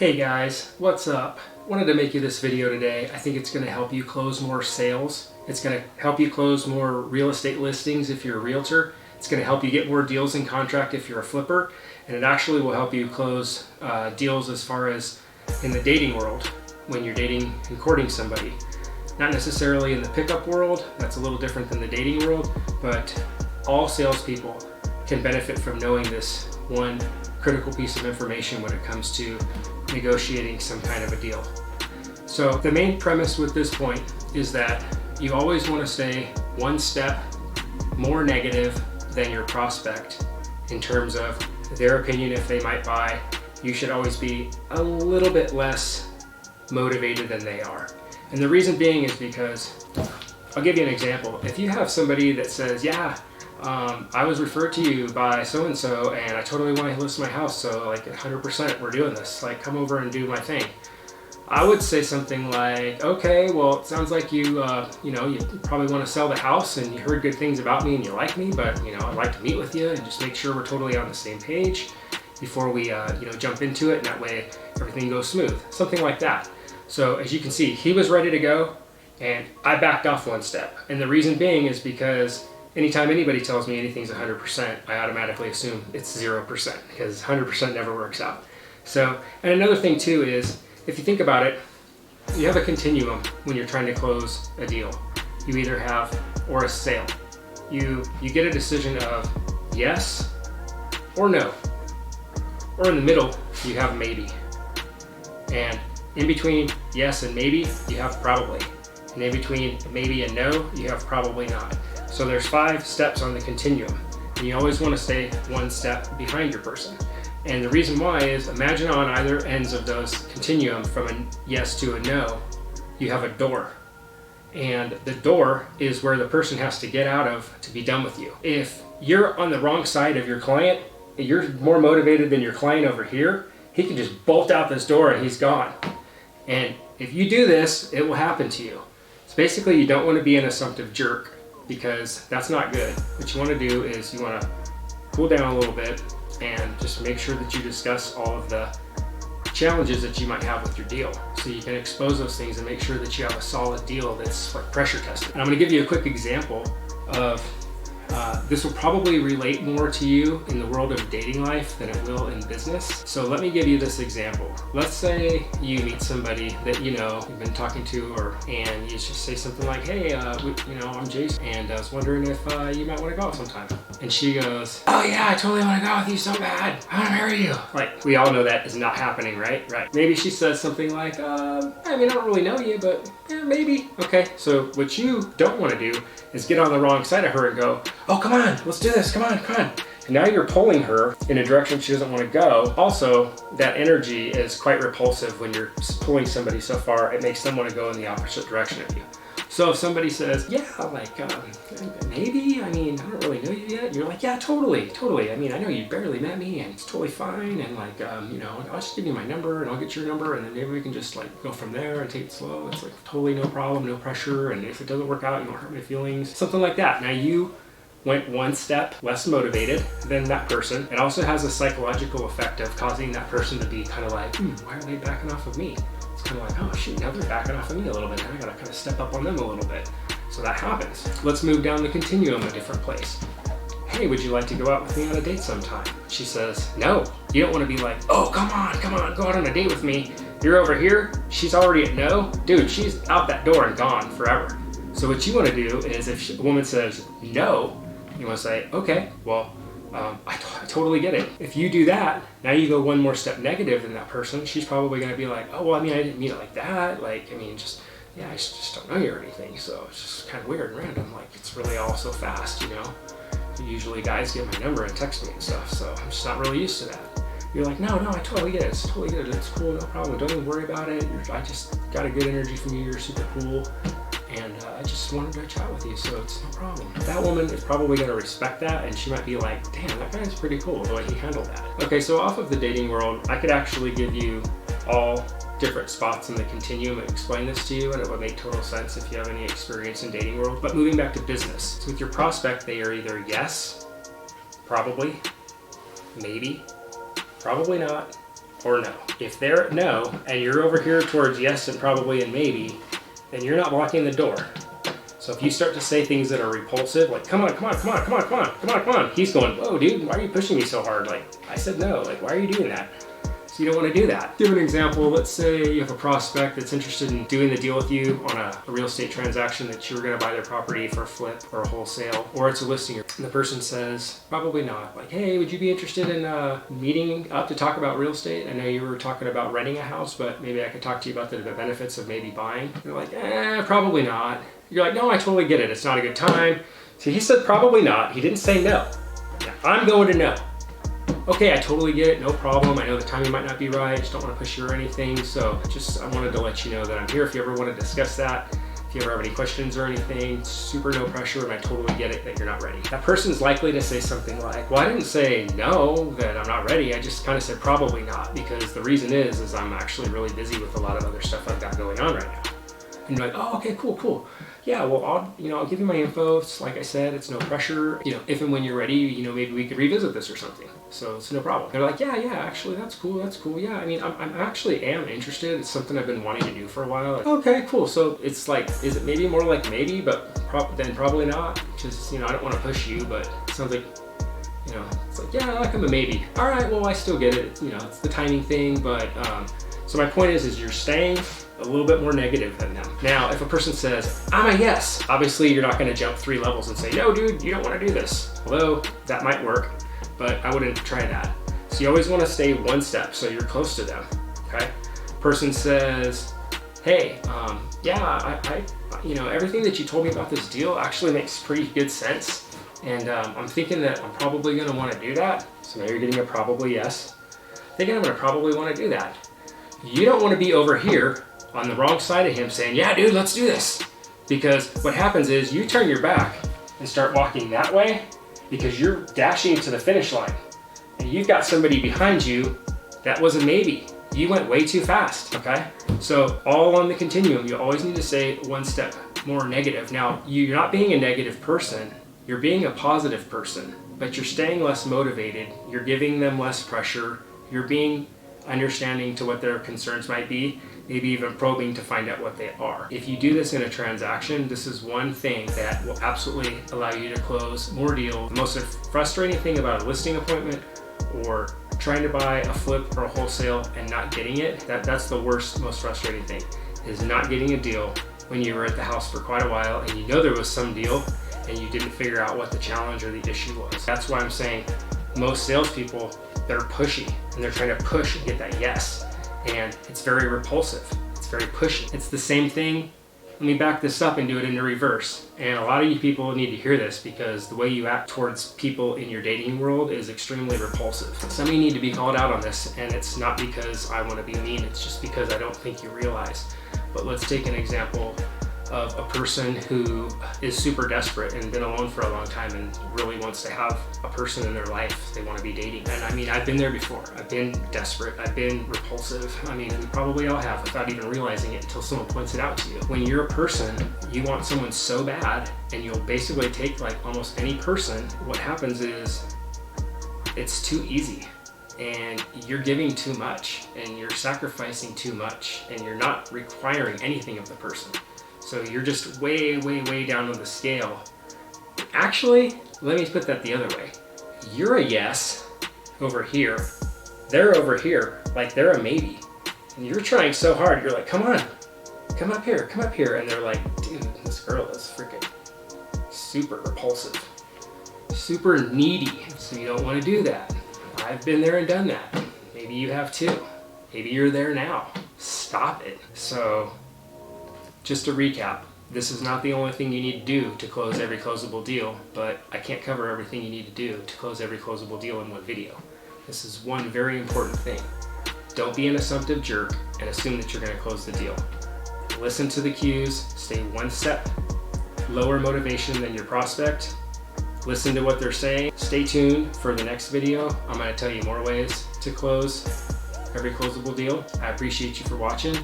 Hey guys, what's up? Wanted to make you this video today. I think it's going to help you close more sales. It's going to help you close more real estate listings if you're a realtor. It's going to help you get more deals in contract if you're a flipper. And it actually will help you close deals as far as in the dating world when you're dating and courting somebody. Not necessarily in the pickup world, that's a little different than the dating world, but all salespeople can benefit from knowing this one critical piece of information when it comes to negotiating some kind of a deal. So the main premise with this point is that you always want to stay one step more negative than your prospect in terms of their opinion if they might buy. You should always be a little bit less motivated than they are. And the reason being is because, I'll give you an example. If you have somebody that says, I was referred to you by so-and-so and I totally want to list my house, so like 100% we're doing this, like come over and do my thing. I would say something like, okay, well it sounds like you probably want to sell the house and you heard good things about me and you like me, but I'd like to meet with you and just make sure we're totally on the same page before we jump into it, and that way everything goes smooth. Something like that. So as you can see, he was ready to go and I backed off one step. And the reason being is because anytime anybody tells me anything's 100%, I automatically assume it's 0% because 100% never works out. So, and another thing too is, if you think about it, you have a continuum when you're trying to close a deal. You either have, or a sale, you get a decision of yes or no. Or in the middle, you have maybe. And in between yes and maybe, you have probably. And in between maybe and no, you have probably not. So there's 5 steps on the continuum, and you always want to stay one step behind your person. And the reason why is, imagine on either ends of those continuum from a yes to a no, you have a door. And the door is where the person has to get out of to be done with you. If you're on the wrong side of your client, you're more motivated than your client over here, he can just bolt out this door and he's gone. And if you do this, it will happen to you. So basically, you don't want to be an assumptive jerk, because that's not good. What you want to do is you want to cool down a little bit and just make sure that you discuss all of the challenges that you might have with your deal, so you can expose those things and make sure that you have a solid deal that's like pressure tested. And I'm going to give you a quick example of this will probably relate more to you in the world of dating life than it will in business. So let me give you this example. Let's say you meet somebody that you've been talking to, and you just say something like, hey, I'm Jason, and I was wondering if you might want to go out sometime. And she goes, oh yeah, I totally want to go with you so bad. I want to marry you. Like, we all know that is not happening, right? Right. Maybe she says something like, I don't really know you, but yeah, maybe. Okay, so what you don't want to do is get on the wrong side of her and go, oh, come on, let's do this, come on. And now you're pulling her in a direction she doesn't want to go. Also, that energy is quite repulsive when you're pulling somebody so far, it makes them want to go in the opposite direction of you. So if somebody says, yeah, maybe, I don't really know you yet. You're like, yeah, totally. I know you barely met me and it's totally fine. And I'll just give you my number and I'll get your number, and then maybe we can just go from there and take it slow. It's totally no problem, no pressure. And if it doesn't work out, you won't hurt my feelings. Something like that. Now you went one step less motivated than that person. It also has a psychological effect of causing that person to be kind of like, why are they backing off of me? It's kind of like, oh shoot, now they're backing off of me a little bit. Now I gotta kind of step up on them a little bit. So that happens. Let's move down the continuum a different place. Hey, would you like to go out with me on a date sometime? She says, no. You don't want to be like, oh, come on, go out on a date with me. You're over here, she's already at no. Dude, she's out that door and gone forever. So what you want to do is, if a woman says no, you want to say, okay, well, I totally get it. If you do that, now you go one more step negative than that person. She's probably going to be like, oh, well, I didn't mean it like that. I just don't know you or anything. So it's just kind of weird and random. It's really all so fast, Usually guys get my number and text me and stuff, so I'm just not really used to that. You're like, no, I totally get it. It's totally good. It's cool, no problem. Don't even worry about it. I just got a good energy from you. You're super cool. And I just wanted to chat with you, so it's no problem. That woman is probably going to respect that, and she might be like, damn, that guy's pretty cool, the way he handled that. Okay, so off of the dating world, I could actually give you all different spots in the continuum and explain this to you, and it would make total sense if you have any experience in dating world. But moving back to business, so with your prospect, they are either yes, probably, maybe, probably not, or no. If they're no, and you're over here towards yes and probably and maybe, then you're not blocking the door. So if you start to say things that are repulsive, like, come on, come on, come on, come on, come on, come on, come on, he's going, whoa, dude, why are you pushing me so hard? Like, I said no, like, why are you doing that? So you don't want to do that. Give an example. Let's say you have a prospect that's interested in doing the deal with you on a real estate transaction that you're going to buy their property for a flip or a wholesale, or it's a listing. And the person says, probably not. Like, hey, would you be interested in meeting up to talk about real estate? I know you were talking about renting a house, but maybe I could talk to you about the benefits of maybe buying. You're like, probably not. You're like, no, I totally get it. It's not a good time. So he said probably not. He didn't say no. Now, I'm going to no. Okay, I totally get it, no problem. I know the timing might not be right, just don't want to push you or anything. So I wanted to let you know that I'm here if you ever want to discuss that. If you ever have any questions or anything, super no pressure, and I totally get it that you're not ready. That person's likely to say something like, well, I didn't say no, that I'm not ready. I just kind of said probably not, because the reason is I'm actually really busy with a lot of other stuff I've got going on right now. And you're like, oh, okay, cool. Yeah, well, I'll give you my info. It's, like I said, it's no pressure. If and when you're ready, maybe we could revisit this or something. So it's no problem. They're like, yeah, actually, that's cool. Yeah, I mean, I'm actually interested. It's something I've been wanting to do for a while. Like, okay, cool. So it's like, is it maybe more like maybe, but then probably not? Just, I don't want to push you, but it sounds like, it's like, yeah, like I'm a maybe. All right, well, I still get it. It's the timing thing, but, so my point is you're staying a little bit more negative than them. Now, if a person says, I'm a yes, obviously you're not going to jump 3 levels and say, no, dude, you don't want to do this. Although that might work, but I wouldn't try that. So you always want to stay 1 step so you're close to them, okay? Person says, hey, yeah, I everything that you told me about this deal actually makes pretty good sense. And I'm thinking that I'm probably going to want to do that. So now you're getting a probably yes. Thinking I'm going to probably want to do that. You don't want to be over here on the wrong side of him saying, yeah, dude, let's do this. Because what happens is you turn your back and start walking that way because you're dashing to the finish line. And you've got somebody behind you that was a maybe. You went way too fast, okay? So all on the continuum, you always need to say 1 step more negative. Now, you're not being a negative person, you're being a positive person, but you're staying less motivated, you're giving them less pressure, you're being understanding to what their concerns might be, maybe even probing to find out what they are. If you do this in a transaction, this is one thing that will absolutely allow you to close more deals. The most frustrating thing about a listing appointment or trying to buy a flip or a wholesale and not getting it, that's the worst, most frustrating thing, is not getting a deal when you were at the house for quite a while and you know there was some deal and you didn't figure out what the challenge or the issue was. That's why I'm saying most salespeople, they're pushy and they're trying to push and get that yes. And it's very repulsive. It's very pushy. It's the same thing. Let me back this up and do it in the reverse. And a lot of you people need to hear this because the way you act towards people in your dating world is extremely repulsive. Some of you need to be called out on this, and it's not because I want to be mean, it's just because I don't think you realize. But let's take an example of a person who is super desperate and been alone for a long time and really wants to have a person in their life they want to be dating. And I mean, I've been there before. I've been desperate. I've been repulsive. I mean, we probably all have without even realizing it until someone points it out to you. When you're a person, you want someone so bad and you'll basically take like almost any person. What happens is it's too easy and you're giving too much and you're sacrificing too much and you're not requiring anything of the person. So you're just way, way, way down on the scale. Actually, let me put that the other way. You're a yes over here. They're over here, like they're a maybe. And you're trying so hard, you're like, come on, come up here, come up here. And they're like, dude, this girl is freaking super repulsive, super needy. So you don't want to do that. I've been there and done that. Maybe you have too. Maybe you're there now. Stop it. So, just to recap, this is not the only thing you need to do to close every closable deal, but I can't cover everything you need to do to close every closable deal in one video. This is one very important thing. Don't be an assumptive jerk and assume that you're going to close the deal. Listen to the cues, stay 1 step lower motivation than your prospect. Listen to what they're saying. Stay tuned for the next video. I'm going to tell you more ways to close every closable deal. I appreciate you for watching.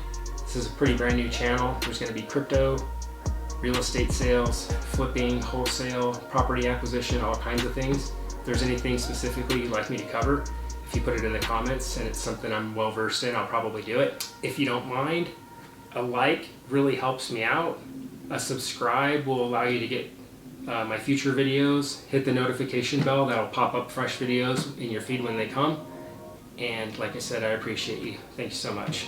This is a pretty brand new channel. There's going to be crypto, real estate sales, flipping, wholesale, property acquisition, all kinds of things. If there's anything specifically you'd like me to cover, If you put it in the comments and it's something I'm well versed in, I'll probably do it. If you don't mind, a like really helps me out. A subscribe will allow you to get my future videos. Hit the notification bell, that'll pop up fresh videos in your feed when they come. And like I said, I appreciate you. Thank you so much.